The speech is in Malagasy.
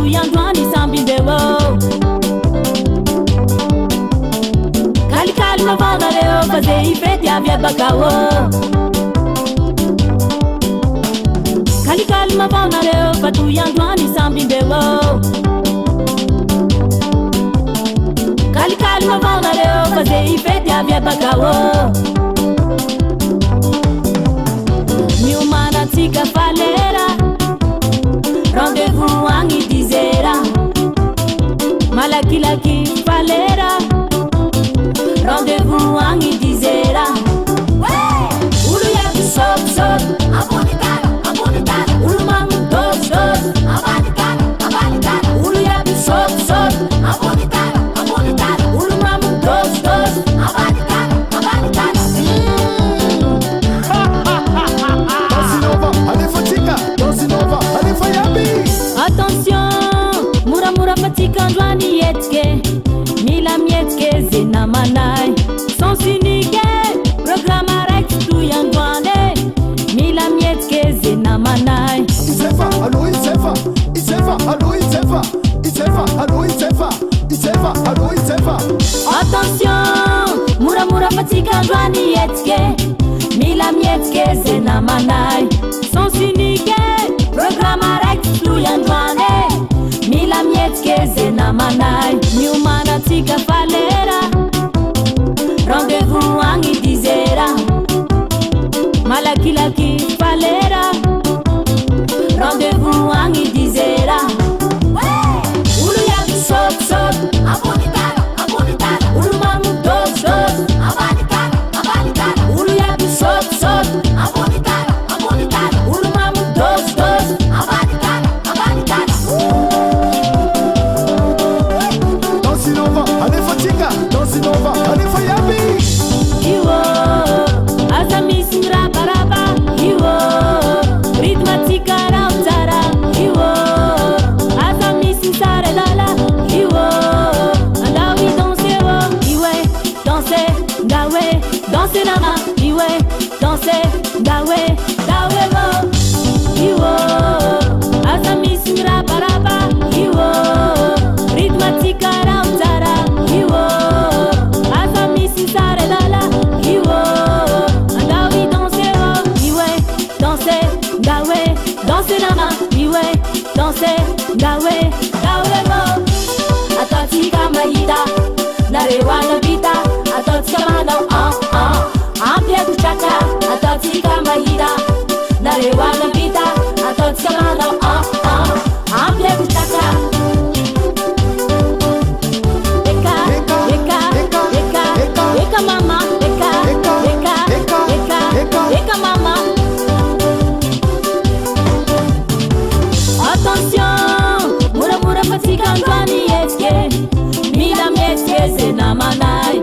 fatoyandroany sambindeo kalikaly mavaonareo fa ze ifety avy abakao kalikaly mavaonareo fatoyandroany sambindeo kalikaly mavaonareo fa ze ifety avy abakao miomanatsika falera rendez-vous agny 10 heures malakilaky falera rendez-vous agny 10 heures olo iaby sokisok olo mamodosdos olo iaby sokisok olo mamodosdos attention moramora fatikandroany etike mila mietike ze namanay sens unique programme araiky toyandroany mila mietike ze namanay isefa allo isefa isefa allo isefa isefa allo isefa isefa allo isefa attention moramora fatikandroany etike mila mietike ze namanay sens unique programme araiky toyandroany mila mietike ze namanay miomanatsika falera rendez-vous agny 10 heures malakilaky falera rendez-vous agny 10 heures olo iaby sokisok olo mamodosdos olo iaby sokisok olo mamodosdos dansinova alefa tsika dansinova alefa iaby iwo aza misy mirabaraba iwo ritmatsika rao tsara iwo aza misy misaradala iwo andao i danse o iwe danse ndawe danse nama iwe danse ndawe dawe wo iwo aza misy mirabaraba iwo ritmatsika rao tsara iwo aza misy misaradala iwo andao i danse o iwe danse ndawe danse nama iwe danse ndawe dawe wo ataotsika mahita nareo anavita ataotsika manao ampiakotraka ataotsika mahita nareo anavita ataotsika manao ampiakotraka eka eka eka eka mama eka eka eka eka mama attention moramora fatikandroany etike mila mietike ze namanay